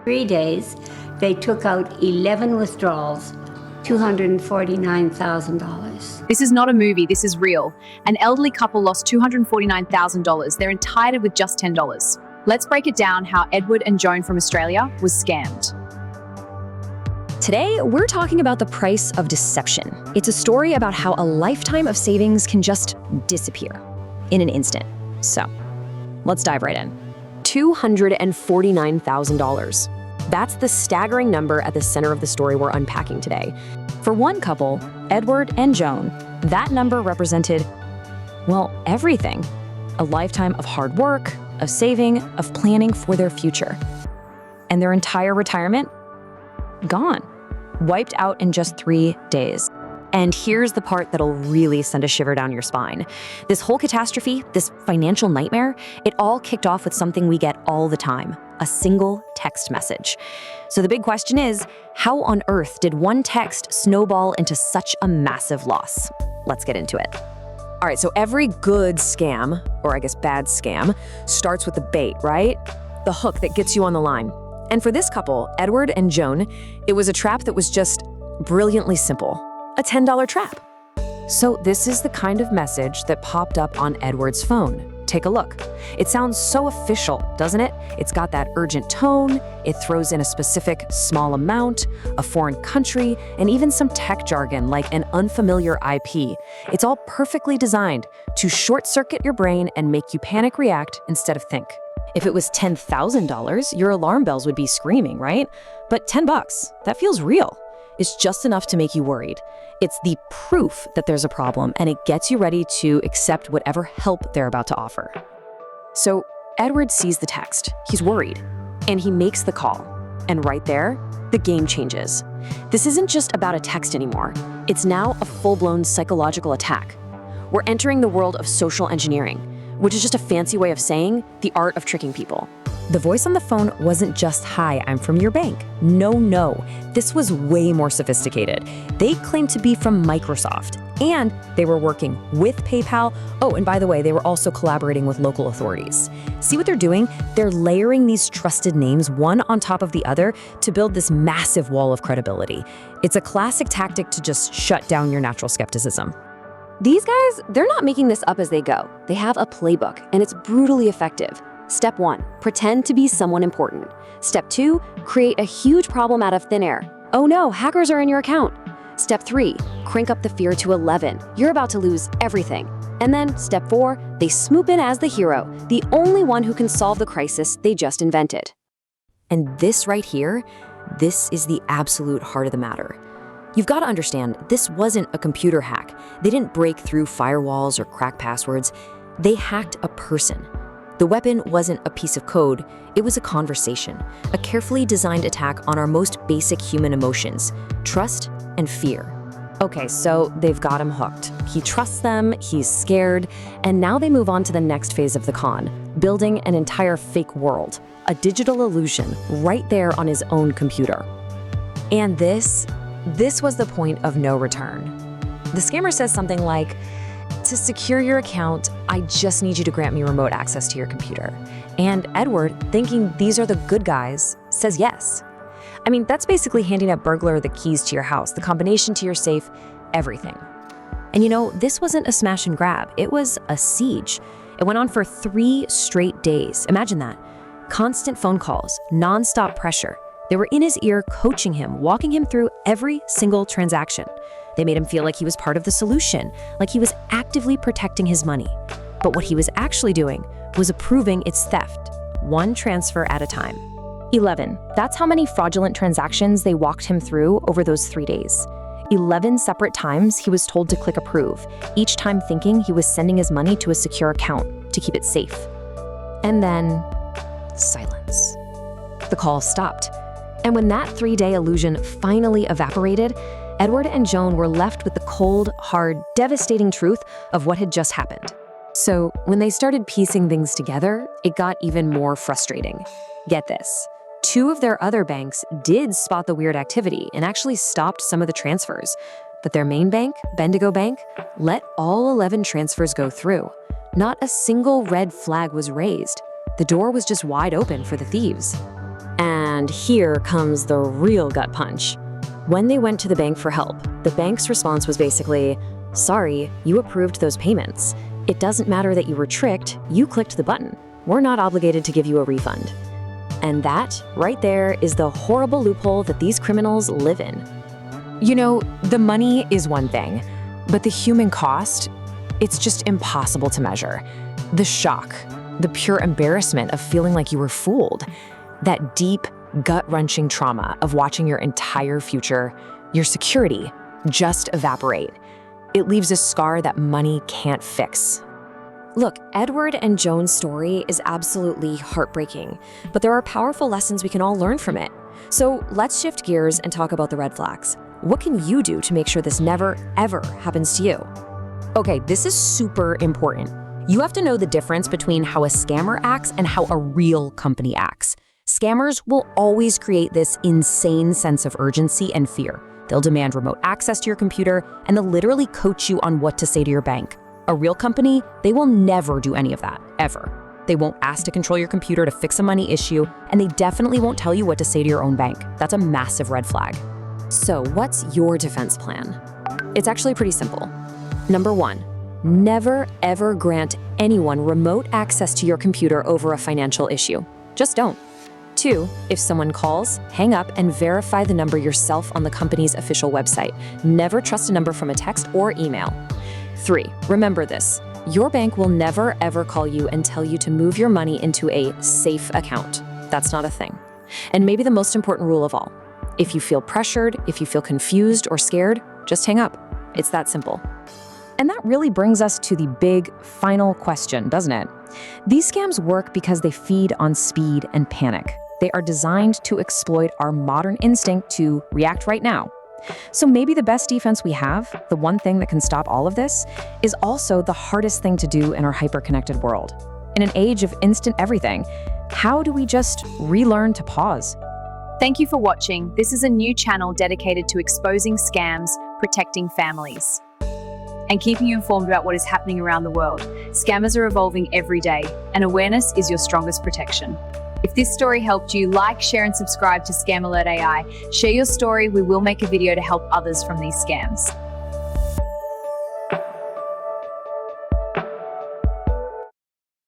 3 days, they took out 11 withdrawals, $249,000. This is not a movie, this is real. An elderly couple lost $249,000, they're entitled with just $10. Let's break it down how Edward and Joan from Australia was scammed. Today, we're talking about the price of deception. It's a story about how a lifetime of savings can just disappear in an instant. So, let's dive right in. $249,000. That's the staggering number at the center of the story we're unpacking today. For one couple, Edward and Joan, that number represented, well, everything. A lifetime of hard work, of saving, of planning for their future. And their entire retirement? Gone. Wiped out in just 3 days. And here's the part that'll really send a shiver down your spine. This whole catastrophe, this financial nightmare, it all kicked off with something we get all the time, a single text message. So the big question is, how on earth did one text snowball into such a massive loss? Let's get into it. All right, so every good scam, or I guess bad scam, starts with the bait, right? The hook that gets you on the line. And for this couple, Edward and Joan, it was a trap that was just brilliantly simple. A $10 trap. So this is the kind of message that popped up on Edward's phone. Take a look. It sounds so official, doesn't it? It's got that urgent tone, it throws in a specific small amount, a foreign country, and even some tech jargon like an unfamiliar IP. It's all perfectly designed to short-circuit your brain and make you panic react instead of think. If it was $10,000, your alarm bells would be screaming, right? But $10, that feels real. It's just enough to make you worried. It's the proof that there's a problem, and it gets you ready to accept whatever help they're about to offer. So Edward sees the text, he's worried, and he makes the call. And right there, the game changes. This isn't just about a text anymore. It's now a full-blown psychological attack. We're entering the world of social engineering, which is just a fancy way of saying the art of tricking people. The voice on the phone wasn't just, "Hi, I'm from your bank." No. This was way more sophisticated. They claimed to be from Microsoft, and they were working with PayPal. Oh, and by the way, they were also collaborating with local authorities. See what they're doing? They're layering these trusted names one on top of the other to build this massive wall of credibility. It's a classic tactic to just shut down your natural skepticism. These guys, they're not making this up as they go. They have a playbook, and it's brutally effective. Step 1, pretend to be someone important. Step 2, create a huge problem out of thin air. Oh no, hackers are in your account. Step 3, crank up the fear to 11. You're about to lose everything. And then step 4, they swoop in as the hero, the only one who can solve the crisis they just invented. And this right here, this is the absolute heart of the matter. You've got to understand, this wasn't a computer hack. They didn't break through firewalls or crack passwords. They hacked a person. The weapon wasn't a piece of code, it was a conversation, a carefully designed attack on our most basic human emotions, trust and fear. Okay, so they've got him hooked. He trusts them, he's scared, and now they move on to the next phase of the con, building an entire fake world, a digital illusion right there on his own computer. And this was the point of no return. The scammer says something like, "To secure your account, I just need you to grant me remote access to your computer." And Edward, thinking these are the good guys, says yes. I mean, that's basically handing a burglar the keys to your house, the combination to your safe, everything. And you know, this wasn't a smash and grab, it was a siege. It went on for 3 straight days. Imagine that. Constant phone calls, nonstop pressure. They were in his ear, coaching him, walking him through every single transaction. They made him feel like he was part of the solution, like he was actively protecting his money. But what he was actually doing was approving its theft, one transfer at a time. 11. That's how many fraudulent transactions they walked him through over those 3 days. 11 separate times he was told to click approve, each time thinking he was sending his money to a secure account to keep it safe. And then, silence. The call stopped. And when that 3-day illusion finally evaporated, Edward and Joan were left with the cold, hard, devastating truth of what had just happened. So when they started piecing things together, it got even more frustrating. Get this. 2 of their other banks did spot the weird activity and actually stopped some of the transfers. But their main bank, Bendigo Bank, let all 11 transfers go through. Not a single red flag was raised. The door was just wide open for the thieves. And And here comes the real gut punch. When they went to the bank for help, the bank's response was basically, "Sorry, you approved those payments. It doesn't matter that you were tricked, you clicked the button. We're not obligated to give you a refund." And that, right there, is the horrible loophole that these criminals live in. You know, the money is one thing, but the human cost, it's just impossible to measure. The shock, the pure embarrassment of feeling like you were fooled, that deep, gut-wrenching trauma of watching your entire future, your security, just evaporate. It leaves a scar that money can't fix. Look, Edward and Joan's story is absolutely heartbreaking, but there are powerful lessons we can all learn from it. So let's shift gears and talk about the red flags. What can you do to make sure this never, ever happens to you? Okay, this is super important. You have to know the difference between how a scammer acts and how a real company acts. Scammers will always create this insane sense of urgency and fear. They'll demand remote access to your computer, and they'll literally coach you on what to say to your bank. A real company, they will never do any of that, ever. They won't ask to control your computer to fix a money issue, and they definitely won't tell you what to say to your own bank. That's a massive red flag. So what's your defense plan? It's actually pretty simple. Number 1, never ever grant anyone remote access to your computer over a financial issue. Just don't. 2, if someone calls, hang up and verify the number yourself on the company's official website. Never trust a number from a text or email. 3, remember this. Your bank will never ever call you and tell you to move your money into a safe account. That's not a thing. And maybe the most important rule of all, if you feel pressured, if you feel confused or scared, just hang up. It's that simple. And that really brings us to the big final question, doesn't it? These scams work because they feed on speed and panic. They are designed to exploit our modern instinct to react right now. So maybe the best defense we have, the one thing that can stop all of this, is also the hardest thing to do in our hyper-connected world. In an age of instant everything, how do we just relearn to pause? Thank you for watching. This is a new channel dedicated to exposing scams, protecting families, and keeping you informed about what is happening around the world. Scammers are evolving every day, and awareness is your strongest protection. If this story helped you, like, share, and subscribe to Scam Alert AI. Share your story. We will make a video to help others from these scams.